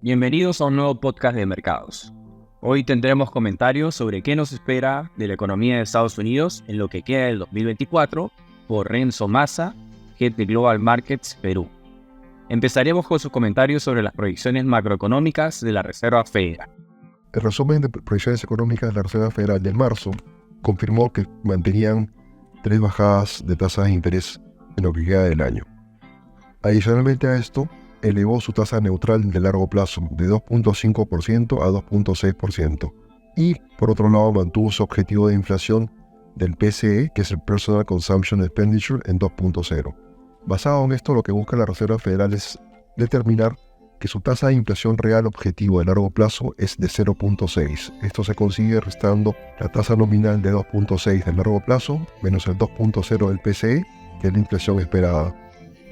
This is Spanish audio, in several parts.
Bienvenidos a un nuevo podcast de mercados. Hoy tendremos comentarios sobre qué nos espera de la economía de Estados Unidos en lo que queda del 2024 por Renzo Maza, Head de Global Markets Perú. Empezaremos con sus comentarios sobre las proyecciones macroeconómicas de la Reserva Federal. El resumen de proyecciones económicas de la Reserva Federal de marzo confirmó que mantenían 3 bajadas de tasas de interés en lo que queda del año. Adicionalmente a esto, elevó su tasa neutral de largo plazo de 2.5% a 2.6% y, por otro lado, mantuvo su objetivo de inflación del PCE, que es el Personal Consumption Expenditure, en 2.0. Basado en esto, lo que busca la Reserva Federal es determinar que su tasa de inflación real objetivo de largo plazo es de 0.6. Esto se consigue restando la tasa nominal de 2.6 de largo plazo menos el 2.0 del PCE, que es la inflación esperada.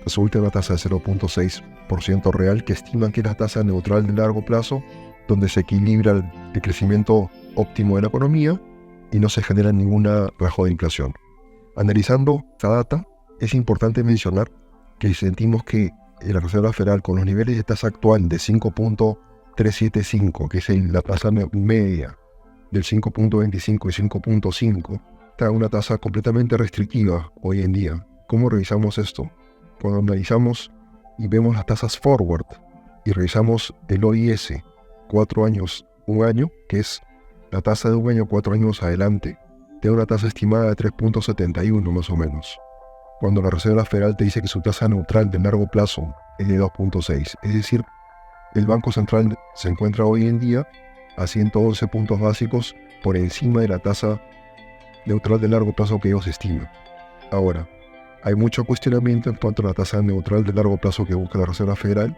Resulta una tasa de 0.6% real, que estiman que es la tasa neutral de largo plazo, donde se equilibra el crecimiento óptimo de la economía y no se genera ninguna rasgo de inflación. Analizando esta data, es importante mencionar que sentimos que la Reserva Federal, con los niveles de tasa actual de 5.375, que es la tasa media del 5.25 y 5.5, está una tasa completamente restrictiva hoy en día. ¿Cómo revisamos esto? Cuando analizamos y vemos las tasas forward y revisamos el OIS 4 años, 1 año, que es la tasa de 1 año 4 años adelante, tiene una tasa estimada de 3.71 más o menos. Cuando la Reserva Federal te dice que su tasa neutral de largo plazo es de 2.6, es decir, el Banco Central se encuentra hoy en día a 111 puntos básicos por encima de la tasa neutral de largo plazo que ellos estiman. Ahora, hay mucho cuestionamiento en cuanto a la tasa neutral de largo plazo que busca la Reserva Federal,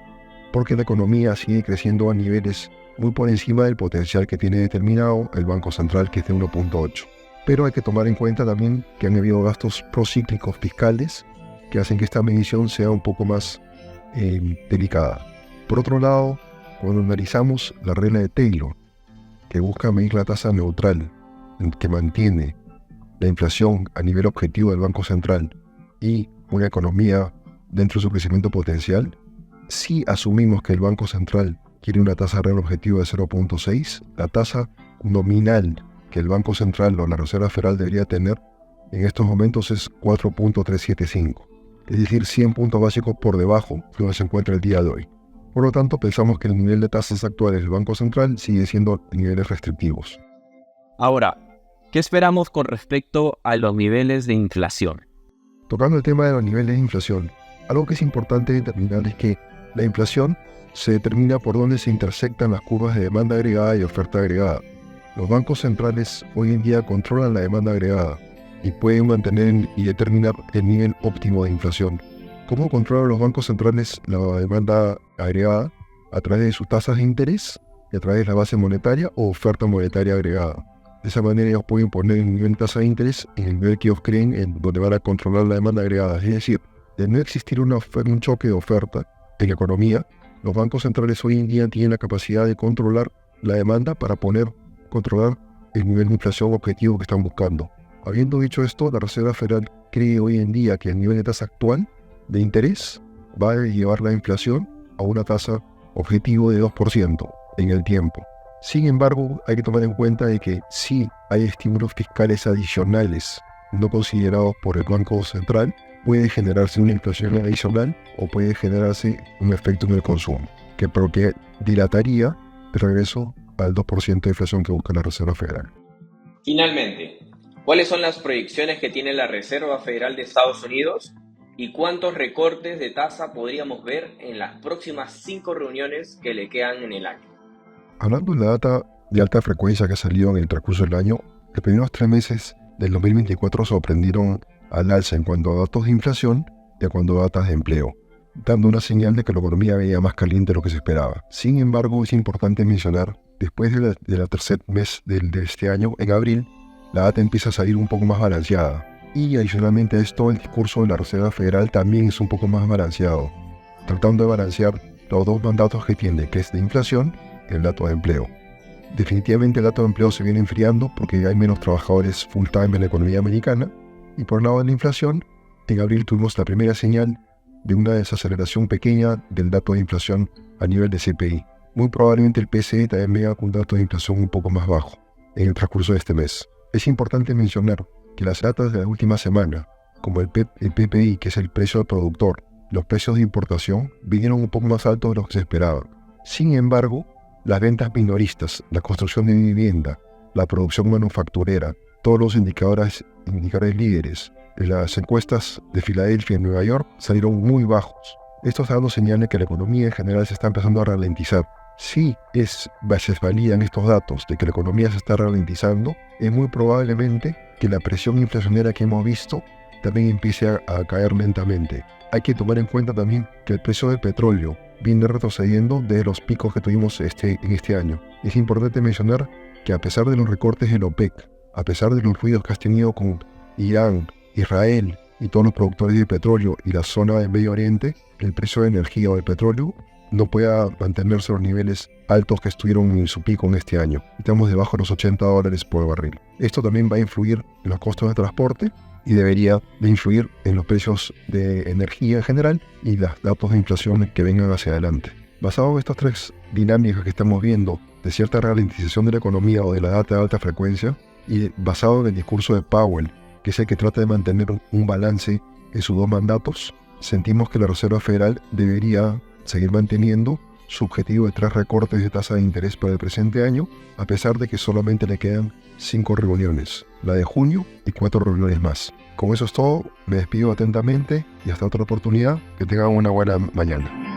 porque la economía sigue creciendo a niveles muy por encima del potencial que tiene determinado el Banco Central, que es de 1.8. Pero hay que tomar en cuenta también que han habido gastos procíclicos fiscales que hacen que esta medición sea un poco más delicada. Por otro lado, cuando analizamos la regla de Taylor, que busca medir la tasa neutral que mantiene la inflación a nivel objetivo del Banco Central y una economía dentro de su crecimiento potencial, si asumimos que el Banco Central quiere una tasa real objetivo de 0.6, la tasa nominal que el Banco Central o la Reserva Federal debería tener en estos momentos es 4.375, es decir, 100 puntos básicos por debajo de donde se encuentra el día de hoy. Por lo tanto, pensamos que el nivel de tasas actuales del Banco Central sigue siendo niveles restrictivos. Ahora, ¿qué esperamos con respecto a los niveles de inflación? Tocando el tema de los niveles de inflación, algo que es importante determinar es que la inflación se determina por dónde se intersectan las curvas de demanda agregada y oferta agregada. Los bancos centrales hoy en día controlan la demanda agregada y pueden mantener y determinar el nivel óptimo de inflación. ¿Cómo controlan los bancos centrales la demanda agregada? A través de sus tasas de interés y a través de la base monetaria o oferta monetaria agregada. De esa manera ellos pueden poner el nivel de tasa de interés en el nivel que ellos creen en donde van a controlar la demanda agregada. Es decir, de no existir un choque de oferta en la economía, los bancos centrales hoy en día tienen la capacidad de controlar la demanda para controlar el nivel de inflación objetivo que están buscando. Habiendo dicho esto, la Reserva Federal cree hoy en día que el nivel de tasa actual de interés va a llevar la inflación a una tasa objetivo de 2% en el tiempo. Sin embargo, hay que tomar en cuenta de que si hay estímulos fiscales adicionales no considerados por el Banco Central, puede generarse una inflación adicional o puede generarse un efecto en el consumo, que dilataría el regreso al 2% de inflación que busca la Reserva Federal. Finalmente, ¿cuáles son las proyecciones que tiene la Reserva Federal de Estados Unidos y cuántos recortes de tasa podríamos ver en las próximas 5 reuniones que le quedan en el año? Hablando de la data de alta frecuencia que ha salido en el transcurso del año, los primeros 3 meses del 2024 sorprendieron al alza en cuanto a datos de inflación y en cuanto a datos de empleo, dando una señal de que la economía veía más caliente de lo que se esperaba. Sin embargo, es importante mencionar, después de la tercer mes de este año, en abril, la data empieza a salir un poco más balanceada. Y adicionalmente a esto, el discurso de la Reserva Federal también es un poco más balanceado, tratando de balancear los dos mandatos que tiene, que es de inflación y el dato de empleo. Definitivamente el dato de empleo se viene enfriando porque hay menos trabajadores full time en la economía americana. Y por el lado de la inflación, en abril tuvimos la primera señal de una desaceleración pequeña del dato de inflación a nivel de CPI. Muy probablemente el PCE también venga con un dato de inflación un poco más bajo en el transcurso de este mes. Es importante mencionar que las datas de la última semana, como el PPI, que es el precio al productor, los precios de importación, vinieron un poco más altos de los que se esperaban. Sin embargo, las ventas minoristas, la construcción de vivienda, la producción manufacturera, todos los indicadores líderes de las encuestas de Filadelfia y Nueva York salieron muy bajos. Estos datos señalan que la economía en general se está empezando a ralentizar. Si se validan estos datos de que la economía se está ralentizando, es muy probablemente que la presión inflacionaria que hemos visto también empiece a caer lentamente. Hay que tomar en cuenta también que el precio del petróleo viene retrocediendo de los picos que tuvimos en este año. Es importante mencionar que a pesar de los recortes del OPEC, a pesar de los ruidos que has tenido con Irán, Israel y todos los productores de petróleo y la zona del Medio Oriente, el precio de energía o del petróleo no pueda mantenerse a los niveles altos que estuvieron en su pico en este año. Estamos debajo de los $80 por barril. Esto también va a influir en los costos de transporte y debería de influir en los precios de energía en general y los datos de inflación que vengan hacia adelante. Basado en estas tres dinámicas que estamos viendo de cierta ralentización de la economía o de la data de alta frecuencia y basado en el discurso de Powell, que es el que trata de mantener un balance en sus dos mandatos, sentimos que la Reserva Federal debería seguir manteniendo su objetivo de 3 recortes de tasa de interés para el presente año, a pesar de que solamente le quedan 5 reuniones, la de junio y 4 reuniones más. Con eso es todo, me despido atentamente y hasta otra oportunidad, que tengan una buena mañana.